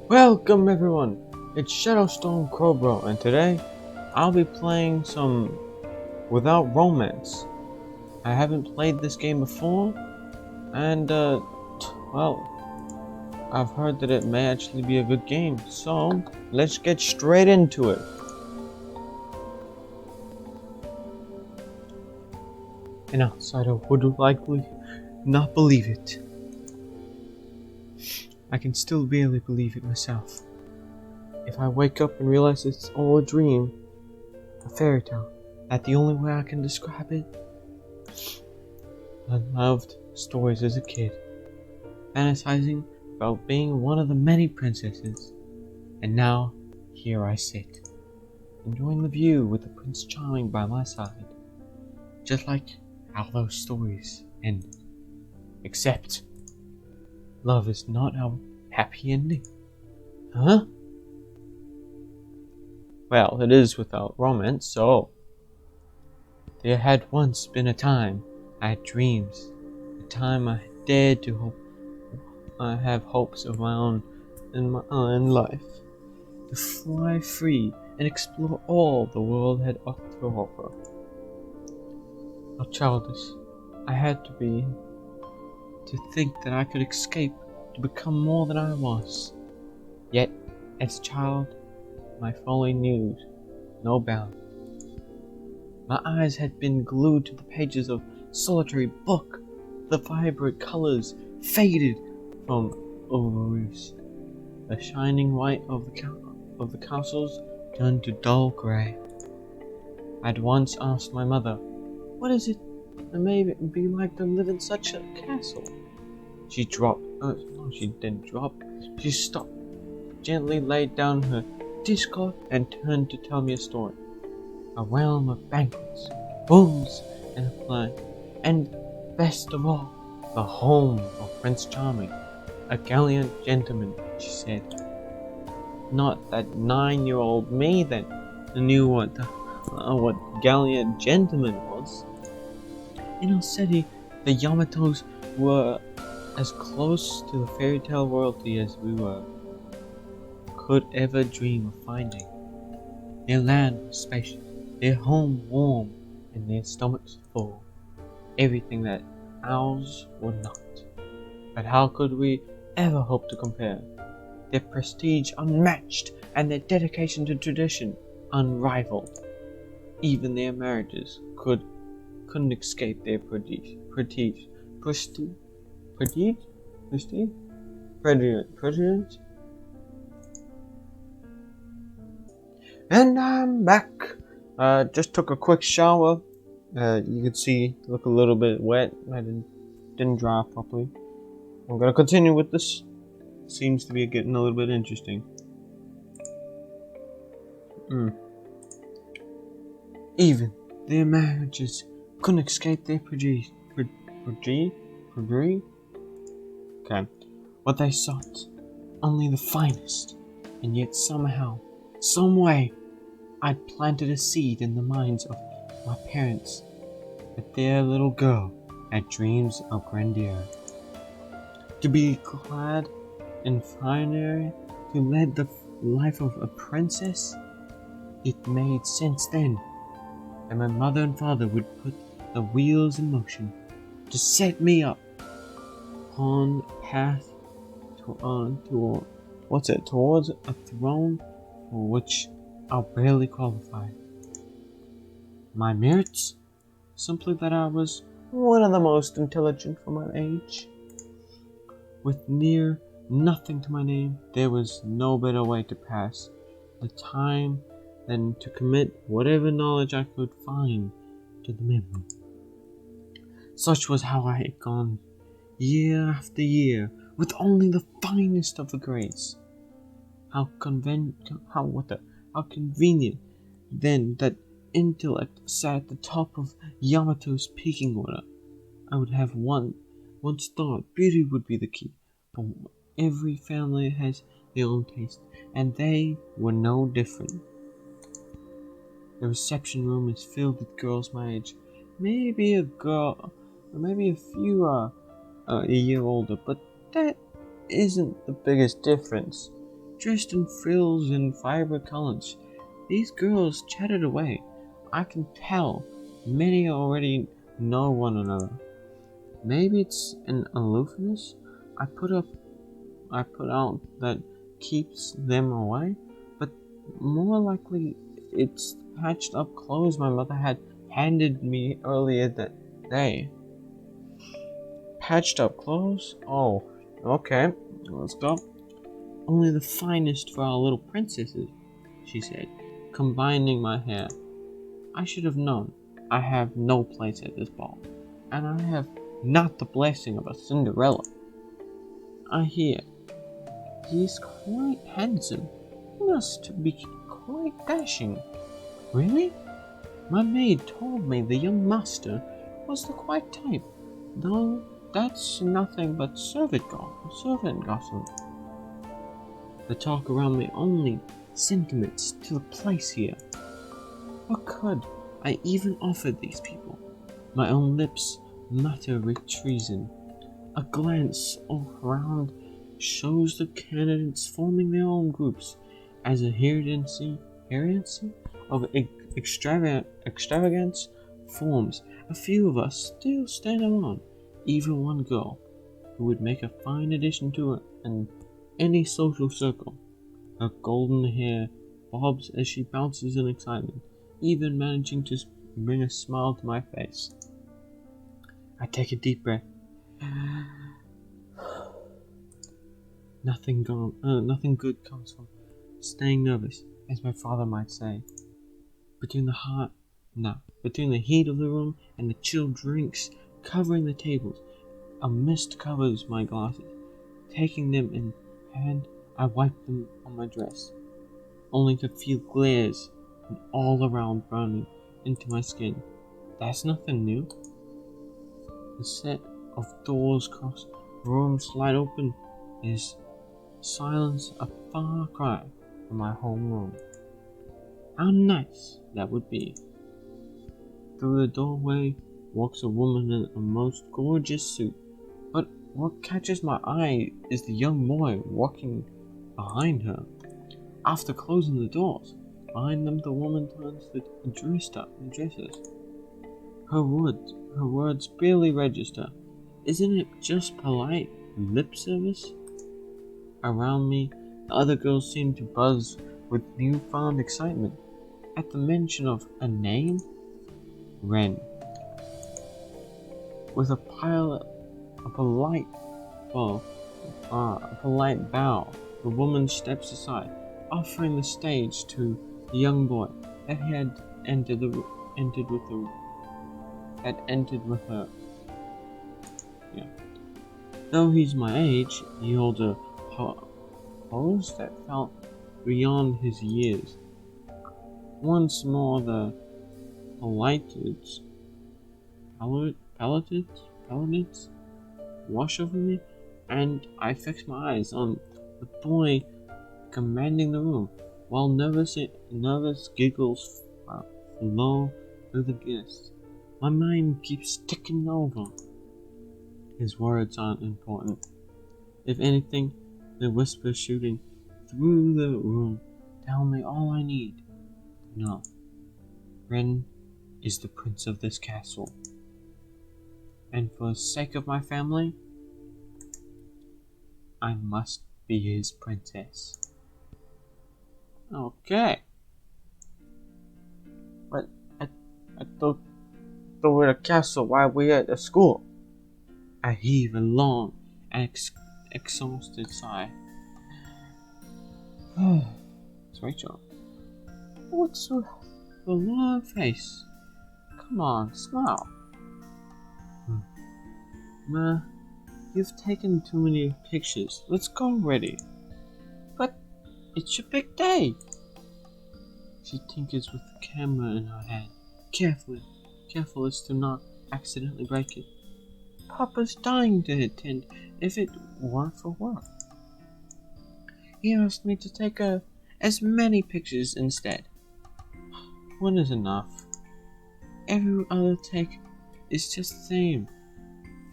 Welcome everyone, it's Shadowstone Cobra, and today I'll be playing some Without Romance. I haven't played this game before, and well, I've heard that it may actually be a good game, so let's get straight into it. An outsider would likely not believe it. I can still barely believe it myself. If I wake up and realize it's all a dream, a fairy tale, that's the only way I can describe it. I loved stories as a kid, fantasizing about being one of the many princesses, and now here I sit, enjoying the view with the Prince Charming by my side, just like how those stories ended. Except, love is not a happy ending. Huh? Well, it is without romance, so... There had once been a time I had dreams, a time I had dared to hope I have hopes of my own in life, to fly free and explore all the world had to offer. How childish I had to be to think that I could escape to become more than I was. Yet, as a child, my folly knew no bounds. My eyes had been glued to the pages of solitary book. The vibrant colors faded from over roofs. The shining white of the castles turned to dull grey. I'd once asked my mother, "What is it that may be like to live in such a castle?" She dropped. No, she didn't drop. She stopped, gently laid down her discord, and turned to tell me a story. A realm of banquets, balls, and a play, and best of all, the home of Prince Charming, a gallant gentleman, she said. Not that 9-year-old me then knew what gallant gentleman was. In our city, the Yamatos were as close to the fairy tale royalty as we could ever dream of finding. Their land was spacious, their home warm, and their stomachs full. Everything that ours were not. But how could we ever hope to compare? Their prestige unmatched, and their dedication to tradition unrivaled. Even their marriages couldn't escape their prestige. And I'm back. Just took a quick shower. You can see, look a little bit wet. I didn't dry off properly. I'm gonna continue with this. Seems to be getting a little bit interesting. Even their marriages couldn't escape their prestige. Okay. What they sought, only the finest, and yet somehow, some way, I'd planted a seed in the minds of my parents that their little girl had dreams of grandeur. To be clad in finery, to lead the life of a princess, it made sense then that my mother and father would put the wheels in motion to set me up on a path towards a throne for which I'll barely qualify. My merits? Simply that I was one of the most intelligent for my age. With near nothing to my name, there was no better way to pass the time than to commit whatever knowledge I could find to the memory. Such was how I had gone year after year, with only the finest of the grades. How convenient then that intellect sat at the top of Yamato's pecking order. I would have once thought beauty would be the key, but every family has their own taste, and they were no different. The reception room is filled with girls my age, maybe a few a year older, but that isn't the biggest difference. dressed in frills and vibrant colors. These girls chatted away. I can tell many already know one another. Maybe it's an aloofness I put out that keeps them away, but more likely it's patched up clothes my mother had handed me earlier that day. Patched up clothes? Oh, okay, let's go. Only the finest for our little princesses, she said, combining my hair. I should have known. I have no place at this ball, and I have not the blessing of a Cinderella. I hear he's quite handsome. He must be quite dashing. Really? My maid told me the young master was the quiet type, though that's nothing but servant gossip. The talk around me only sentiments to the place here. What could I even offer these people? My own lips mutter with treason. A glance all around shows the candidates forming their own groups as a heresy of extravagance forms. A few of us still stand alone, even one girl who would make a fine addition to any social circle. Her golden hair bobs as she bounces in excitement, even managing to bring a smile to my face. I take a deep breath. Nothing good comes from staying nervous, as my father might say. Between the heat of the room and the chilled drinks covering the tables, a mist covers my glasses. Taking them in hand, I wipe them on my dress, only to feel glares from all around burning into my skin. That's nothing new. The set of doors across the room slide open is silence a far cry from my home room. How nice that would be. Through the doorway walks a woman in a most gorgeous suit, but what catches my eye is the young boy walking behind her. After closing the doors behind them, the woman turns the dresses. Her words barely register. Isn't it just polite lip service? Around me, the other girls seem to buzz with newfound excitement at the mention of a name. Ren. With a polite bow, the woman steps aside, offering the stage to the young boy that had entered with her. Yeah. Though he's my age, he holds a pose that felt beyond his years. Once more, the paladins wash over me, and I fix my eyes on the boy commanding the room, while nervous giggles flow through the guests. My mind keeps ticking over. His words aren't important. If anything, the whispers shooting through the room tell me all I need to know. Ren is the prince of this castle, and for the sake of my family, I must be his princess. Okay. But I thought we're at a castle while we're at the school. I heave a long and exhausted sigh. It's Rachel. What's with the long face? Come on, smile. Ma, you've taken too many pictures. Let's go already. But it's your big day. She tinkers with the camera in her hand, careful as to not accidentally break it. Papa's dying to attend if it weren't for work. He asked me to take as many pictures instead. One is enough. Every other take is just the same.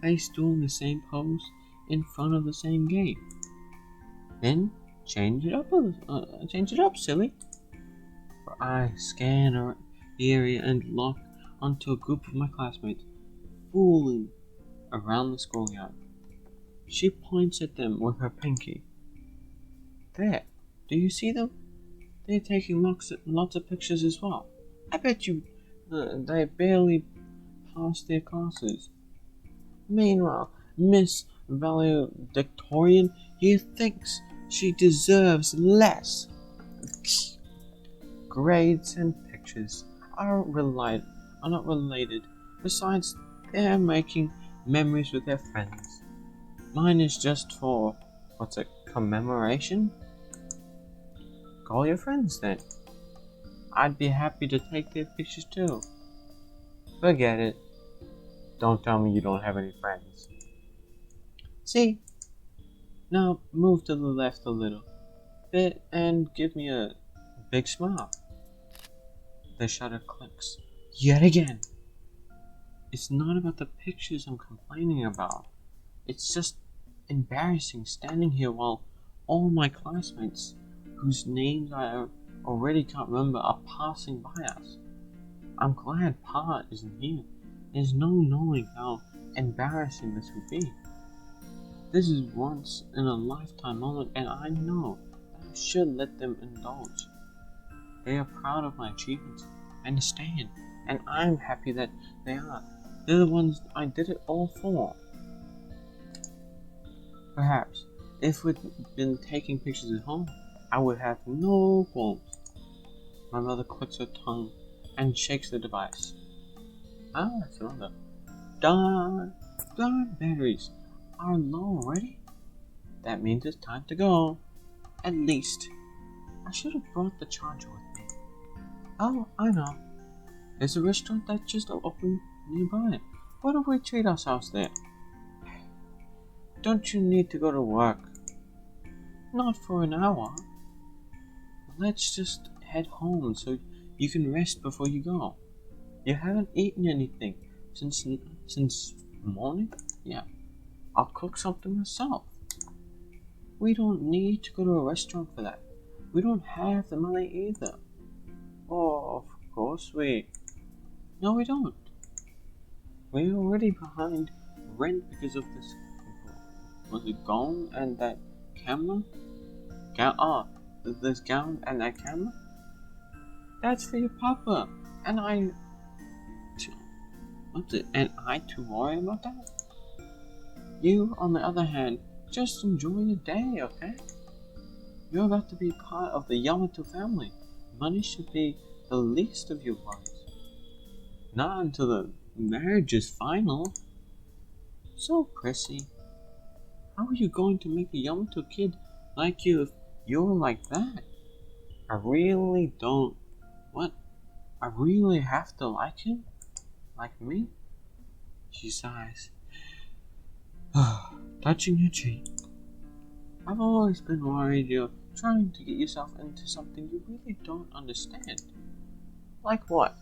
Face doing the same pose in front of the same gate. Then Change it up, silly. Her eyes scan the area and lock onto a group of my classmates, fooling around the schoolyard. She points at them with her pinky. There, do you see them? They're taking lots of pictures as well. I bet you they barely pass their classes. Meanwhile, Miss Valedictorian here thinks she deserves less. Grades and pictures are not related. Besides, they're making memories with their friends. Mine is just for, commemoration? Call your friends then. I'd be happy to take their pictures too. Forget it. Don't tell me you don't have any friends. See? Now move to the left a little bit and give me a big smile. The shutter clicks. Yet again. It's not about the pictures I'm complaining about. It's just embarrassing standing here while all my classmates, whose names I already can't remember, are passing by us. I'm glad Pa isn't here. There's no knowing how embarrassing this would be. This is once in a lifetime moment, and I know that I should let them indulge. They are proud of my achievements. I understand, and I'm happy that they are. They're the ones I did it all for. Perhaps, if we'd been taking pictures at home, I would have no qualms. My mother clicks her tongue and shakes the device. Ah, it's another. Darn batteries are low already. That means it's time to go. At least, I should have brought the charger with me. Oh, I know. There's a restaurant that just opened nearby. Why don't we treat ourselves there? Don't you need to go to work? Not for an hour. Let's just head home so you can rest before you go. You haven't eaten anything since morning? Yeah. I'll cook something myself. We don't need to go to a restaurant for that. We don't have the money either. Oh, of course No, we don't. We're already behind rent because of this. Was it gown and that camera? This gown and that camera? That's for your papa. And I to worry about that? You, on the other hand, just enjoy your day, okay? You're about to be part of the Yamato family. Money should be the least of your worries. Not until the marriage is final. So, Prissy, how are you going to make a Yamato kid like you if you're like that? I really don't. What? I really have to like him? Like me? She sighs, touching her cheek. I've always been worried you're trying to get yourself into something you really don't understand. Like what?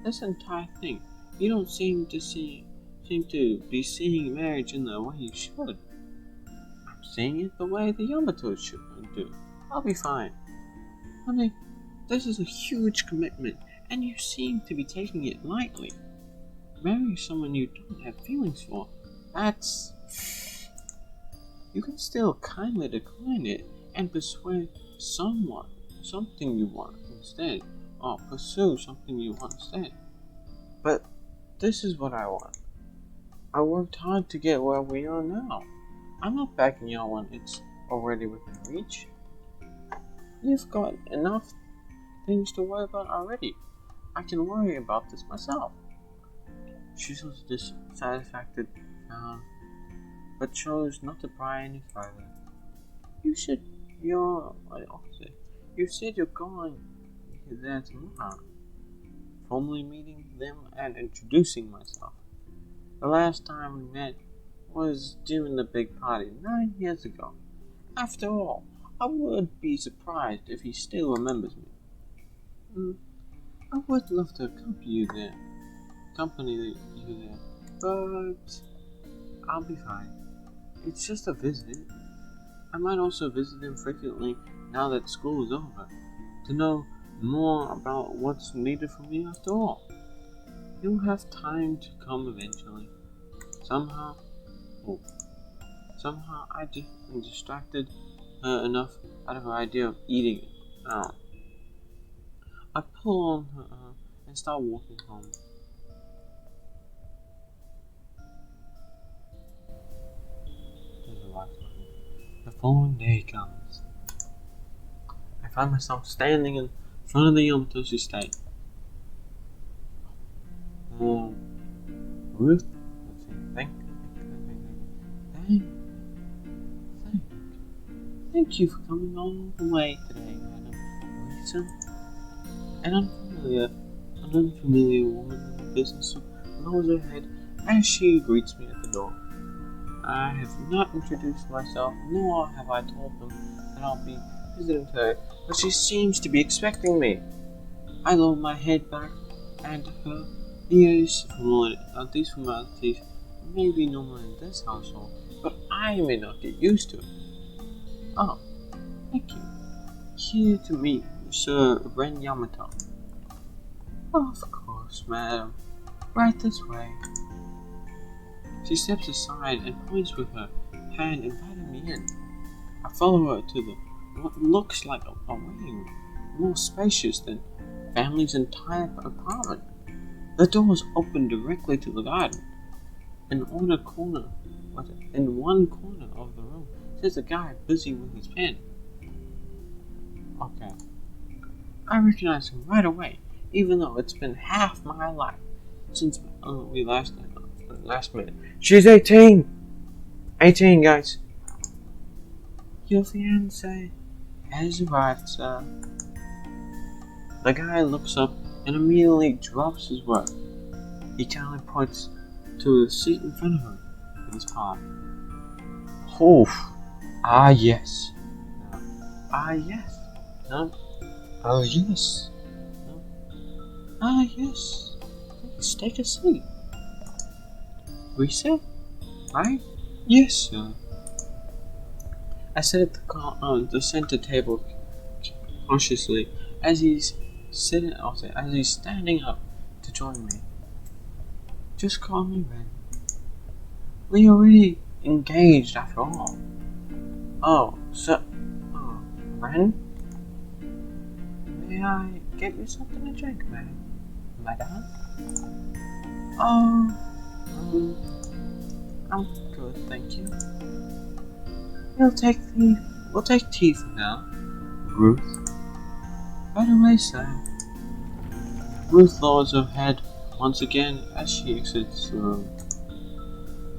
This entire thing. You don't seem to be seeing marriage in the way you should. I'm seeing it the way the Yamatos should do. I'll be fine. Honey, this is a huge commitment, and you seem to be taking it lightly. Marrying someone you don't have feelings for, that's... You can still kindly decline it and persuade something you want instead, or pursue something you want instead. But this is what I want. I worked hard to get where we are now. I'm not backing out when it's already within reach. You've got enough things to worry about already. I can worry about this myself. She was dissatisfied, but chose not to pry any further. You said you're going there tomorrow. Formally meeting them and introducing myself. The last time we met was during the big party 9 years ago. After all, I would be surprised if he still remembers me. I would love to accompany you there, but I'll be fine. It's just a visit. I might also visit them frequently now that school is over, to know more about what's needed from me after all. You'll have time to come eventually. Somehow, oh, somehow I distracted her enough out of her idea of eating it. I pull on her arm and start walking home. There's a last line. The following day comes. I find myself standing in front of the Yomatoshi estate. Ruth, let's see, thank, thank you for coming all the way today, Madam Lisa. An unfamiliar woman in the business lowers her head as she greets me at the door. I have not introduced myself, nor have I told them that I'll be visiting her, but she seems to be expecting me. I lower my head back, and her these formalities may be normal in this household, but I may not get used to it. Oh, thank you. Here to meet Sir Ren Yamato. Oh, of course, madam. Right this way. She steps aside and points with her hand, inviting me in. I follow her to what looks like a wing, more spacious than family's entire apartment. The doors open directly to the garden. In one corner of the room sits a guy busy with his pen. Okay. I recognize him right away, even though it's been half my life since we last met. She's 18! 18, guys. Your fiancé has arrived, sir. The guy looks up and immediately drops his work. He calmly points to the seat in front of him with his palm. Oh, yes. No. Yes. No. Oh, yes. No. Yes. Please take a seat. Reset? Right? Yes, sir. I sit at the center table cautiously as he's standing up to join me. Just call me Ren. We're already engaged after all. Oh, Ren? May I get you something to drink, madam? I'm good, thank you. We'll take tea for now. Ruth? By the way, sir. Ruth lowers her head once again as she exits the room.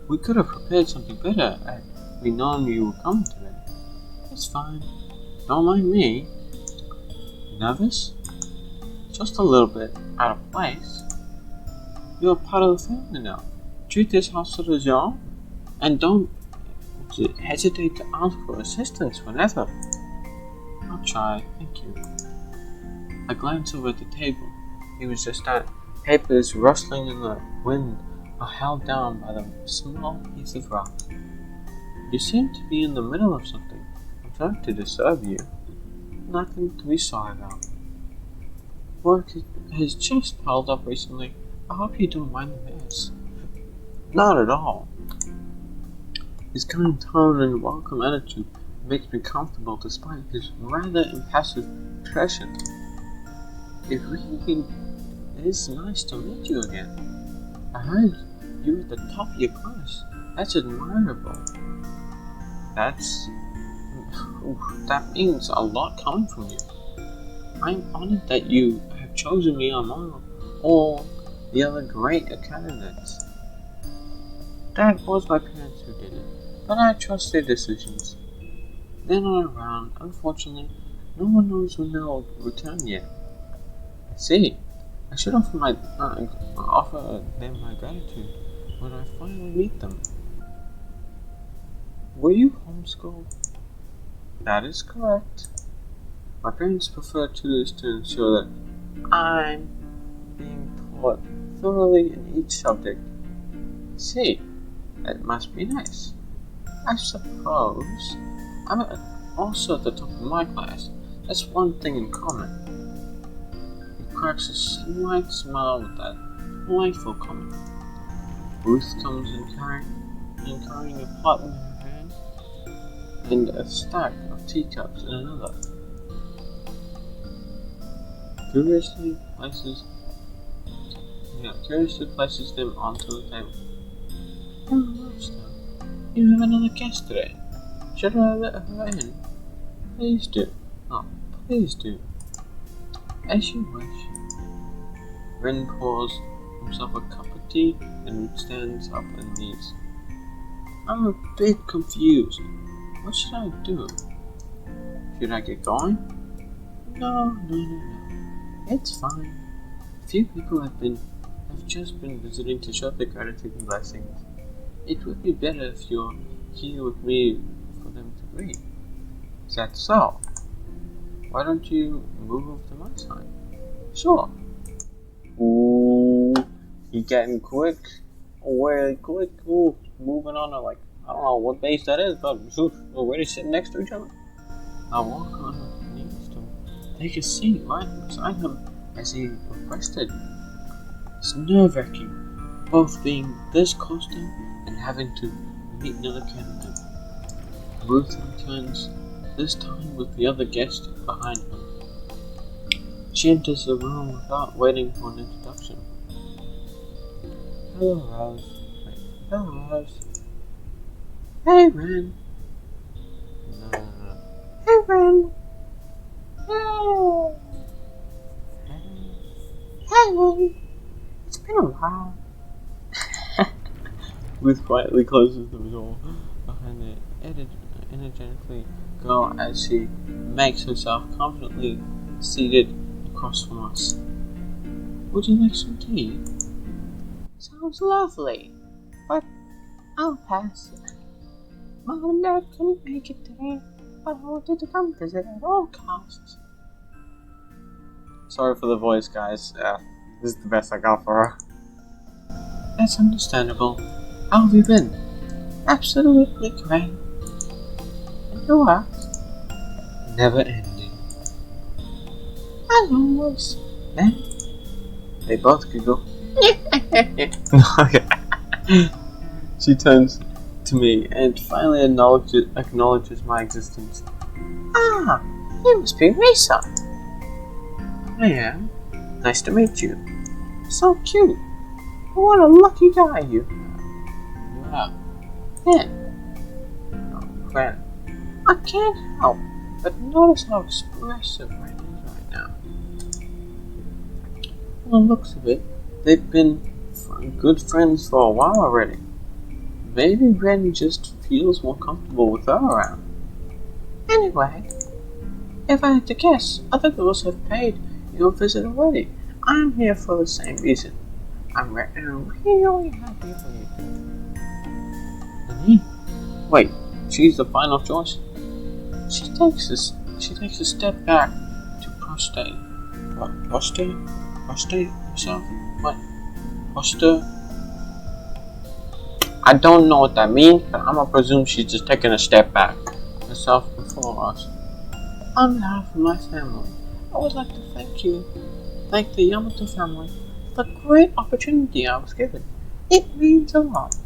We could have prepared something better had we known you were coming today. It's fine. Don't mind me. Nervous? Just a little bit out of place. You're part of the family now. Treat this household as your own. And don't hesitate to ask for assistance whenever. I'll try, thank you. I glance over at the table. It was just that papers rustling in the wind are held down by the small piece of rock. You seem to be in the middle of something. I'm sorry to disturb you. Nothing to be sorry about. Work has just piled up recently. I hope you don't mind the mess. Not at all. His kind tone and welcome attitude makes me comfortable despite his rather impassive expression. It really is nice to meet you again. I heard you were at the top of your class. That's admirable. That means a lot coming from you. I'm honored that you have chosen me among all the other great candidates. That was my parents who did it, but I trust their decisions. They're not around, unfortunately. No one knows when they'll return yet. I see. I should offer them my gratitude when I finally meet them. Were you homeschooled? That is correct. My parents prefer tutors to ensure that I'm being taught thoroughly in each subject. See, that must be nice. I suppose I'm also at the top of my class. That's one thing in common. He cracks a slight smile with that playful comment. Ruth comes in carrying a pot in her hand and a stack of teacups in another. Curiously places them onto the table. Oh, Master, you have another guest today. Should I let her in? Please do. Oh, please do. As you wish. Ren pours himself a cup of tea and stands up and leaves. I'm a bit confused. What should I do? Should I get going? No. It's fine. A few people have just been visiting to show their gratitude and blessings. It would be better if you're here with me for them to greet. Is that so? Why don't you move over to my side? Sure. Ooh, you getting quick? Way quick. Ooh, moving on to I don't know what base that is, but we're already sitting next to each other. I walk on her knees to take a seat right beside him as he requested. It's nerve-wracking, both being this close to him and having to meet another candidate. Ruth returns, this time with the other guest behind him. She enters the room without waiting for an introduction. Hello, Rose. Hey, Ren. No. Hey, Ren. Hey, Ren. It's been a while. Ruth quietly closes the door behind the energetically girl as she makes herself confidently seated across from us. Would you like some tea? Sounds lovely, but I'll pass. Mom and Dad couldn't make it today, but I wanted to come visit at all costs. Sorry for the voice, guys. This is the best I got for her. That's understandable. How have you been? Absolutely great. And your work? Never ending. As always. Then they both giggle. Okay. She turns to me and finally acknowledges my existence. Ah, you must be Risa. I am. Nice to meet you. So cute. What a lucky guy you have. Wow. Ken. Oh, Ren. I can't help but notice how expressive Ren is right now. From the looks of it, they've been good friends for a while already. Maybe Ren just feels more comfortable with her around. Anyway, if I had to guess, other girls have paid your visit already. I'm here for the same reason. I'm really happy for you. Nani? Wait, she's the final choice? She takes a step back to prostrate herself? What? Posture? I don't know what that means, but I'm gonna presume she's just taking a step back herself before us. On behalf of my family, I would like to thank the Yamato family for the great opportunity I was given. It means a lot.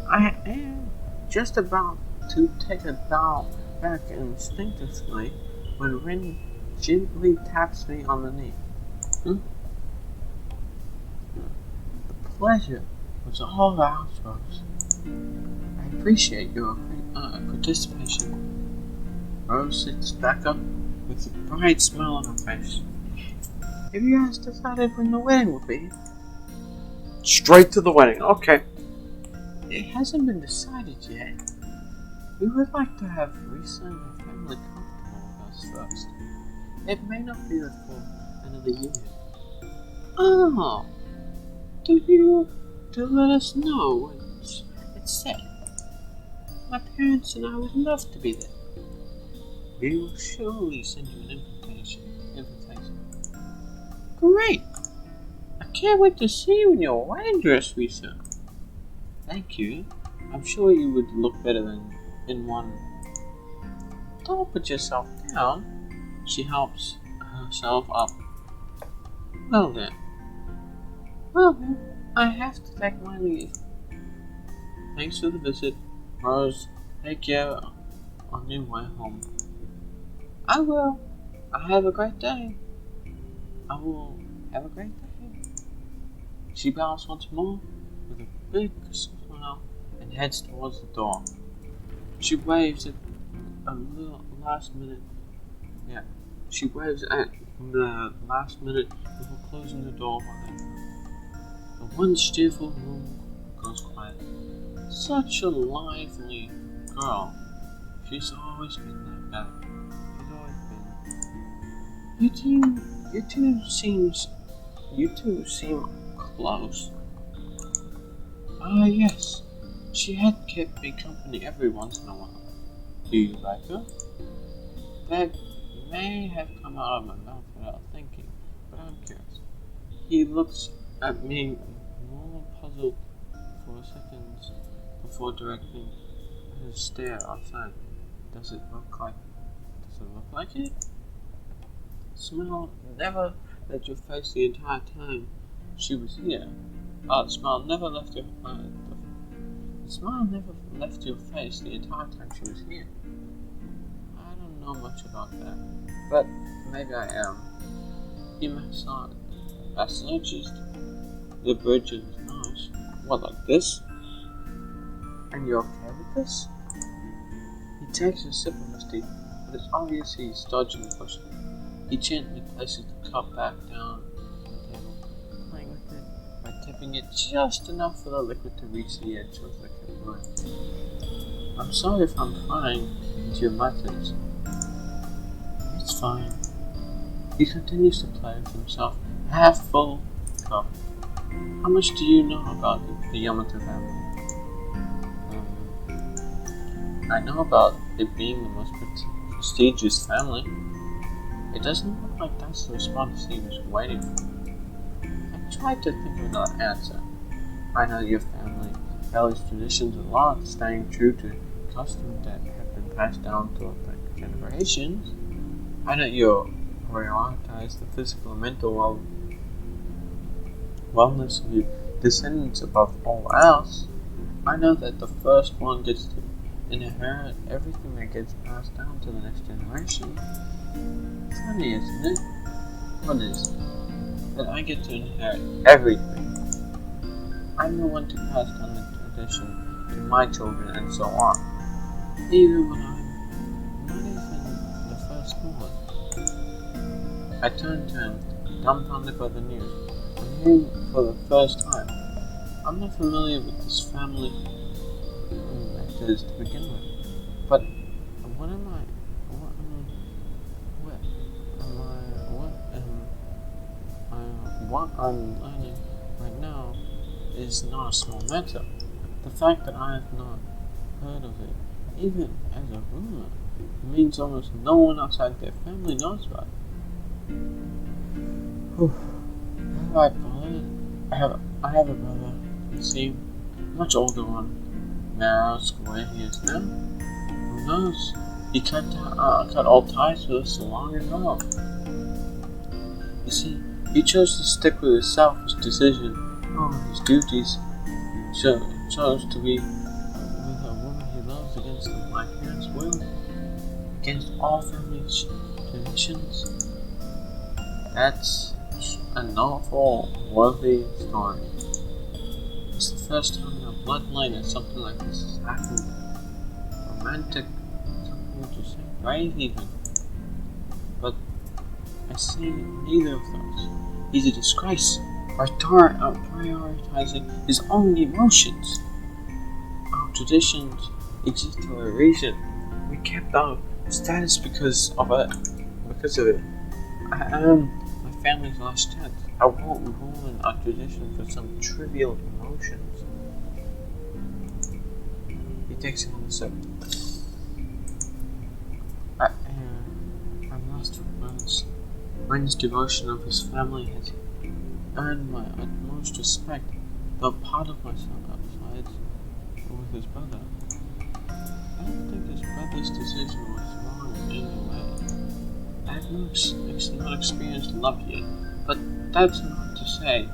I am just about to take a bow back instinctively when Ren gently taps me on the knee. The pleasure was all ours, Rose. I appreciate your participation. Rose sits back up with a bright smile on her face. Have you guys decided when the wedding will be? Straight to the wedding, okay. It hasn't been decided yet. We would like to have Risa and her family comfortable with us first. It may not be before another year. Oh, do let us know when it's set. My parents and I would love to be there. We will surely send you an invitation. Great! I can't wait to see you in your wedding dress, Risa. Thank you. I'm sure you would look better than in one Don't put yourself down. She helps herself up. Well then. I have to take my leave. Thanks for the visit, Rose. Take care on your way home. I will. I have a great day. I will have a great day. She bows once more with a big smile and heads towards the door. She waves at a little last minute. Yeah, she waves at the last minute before closing the door behind her. The once cheerful room goes quiet. Such a lively girl. She's always been like that. She's always been. You two seem close. Ah, yes. She had kept me company every once in a while. Do you like her? That may have come out of my mouth without thinking, but I'm curious. He looks at me more puzzled for a second before directing his stare outside. Does it look like it? Smile never left your face the entire time she was here. The smile never left your the smile never left your face the entire time she was here. I don't know much about that, but maybe I am. He massages the bridge of his nose. What, like this? And you're okay with this? He takes a sip of his tea, but it's obvious he's dodging the question. He gently places the cup back down on the table, playing with it by tipping it just enough for the liquid to reach the edge of the capillary. I'm sorry if I'm prying into your matters. It's fine. He continues to play with himself, half full cup. How much do you know about the Yamato family? I know about it being the most prestigious family. It doesn't look like that's the response he was waiting for. I tried to think of another answer. I know your family values traditions a lot, staying true to customs that have been passed down through generations. I know you prioritize the physical and mental wellness of your descendants above all else. I know that the first one gets to inherit everything that gets passed down to the next generation. Funny, isn't it? What is it? That I get to inherit everything. I'm the one to pass down the tradition to my children and so on. Even when I'm not even the first one. I turn to him, dumbfounded by the news. I'm hearing for the first time. I'm not familiar with this family methods to begin with, but what I'm learning right now is not a small matter. The fact that I have not heard of it, even as a rumor, means almost no one outside their family knows about it. I have a brother, you see, much older one. May I ask where he is now? Who knows? He cut all ties with us long ago. You see, he chose to stick with his selfish decision. His duties chose to be with a woman he loves against my parents' will, against all family traditions. That's an awful, worthy story. It's the first time in our bloodline that something like this has happened. Romantic, something would you say, brave even. But I see neither of those. He's a disgrace, prioritizing his own emotions. Our traditions exist for a reason. We kept our status because of it. I am my family's last chance. I won't ruin our tradition for some trivial emotions. He takes another sip. I'm lost for words. Ren's devotion of his family has earned my utmost respect, though part of my sides with his brother. I don't think his brother's decision was wrong any way. Not experienced love yet, but that's not to say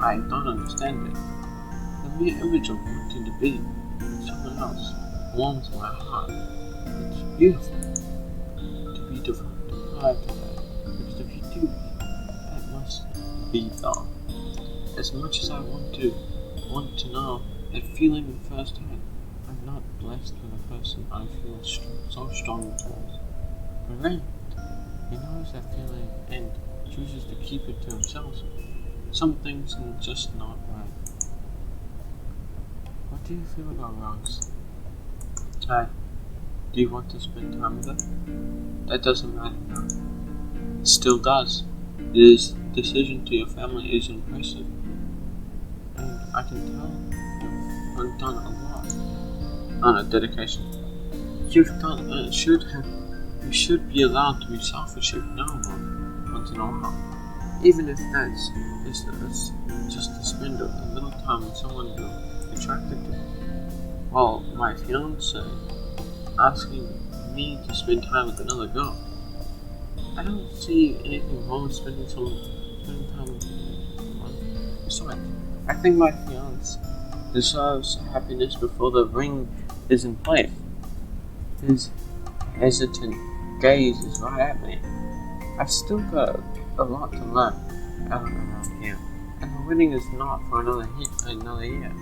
I don't understand it. The mere image of wanting to be with someone else warms my heart. It's beautiful to be deprived of that, because if you do, that must be gone. As much as I want to know that feeling firsthand, I'm not blessed with a person I feel so strongly towards. But Raymond, he knows that feeling and chooses to keep it to himself. Some things are just not right. What do you feel about Rose? Hi, do you want to spend time with her? That doesn't matter now. It still does. His decision to your family is impressive, and I can tell you've done a lot on a dedication. You should be allowed to be selfish every now and then, once in a while. Even if that's just to spend a little time with someone you're attracted to. Well, my fiance asking me to spend time with another girl. I don't see anything wrong with spending time with one. Besides, I think my fiance deserves happiness before the ring is in place. His hesitant gaze is right at me. I've still got a lot to learn around here, and the wedding is not for another year.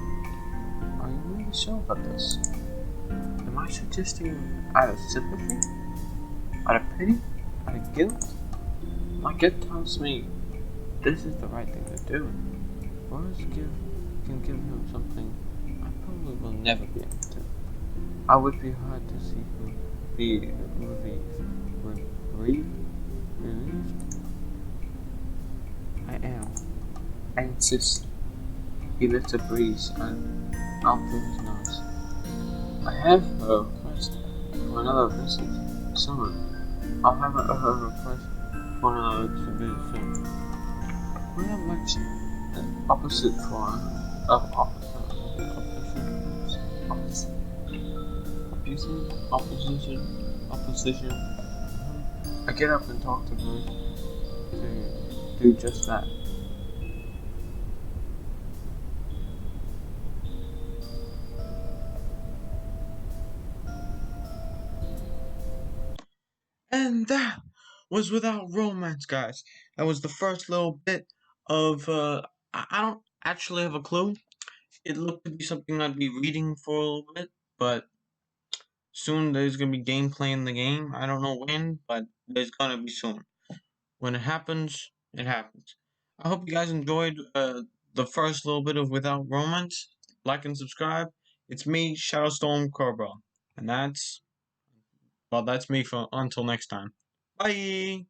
Are you really sure about this? Am I suggesting out of sympathy? Out of pity? Out of guilt? My gut tells me this is the right thing to do. Words can give him something I probably will never be able to. I would be hard to see him be relieved. I am. I insist. He lifts a breeze and out through his nose. I have a request for another visit soon. I'll have a request for another visit soon. We're not much opposite for opposition. I get up and talk to Bruce to do just that. And that was Without Romance, guys. That was the first little bit of I don't actually have a clue. It looked to be something I'd be reading for a little bit, but soon there's gonna be gameplay in the game. I don't know when, but there's gonna be soon. When it happens, it happens. I hope you guys enjoyed the first little bit of Without Romance. Like and subscribe. It's me, Shadowstorm Cobra, and that's me for until next time. Bye.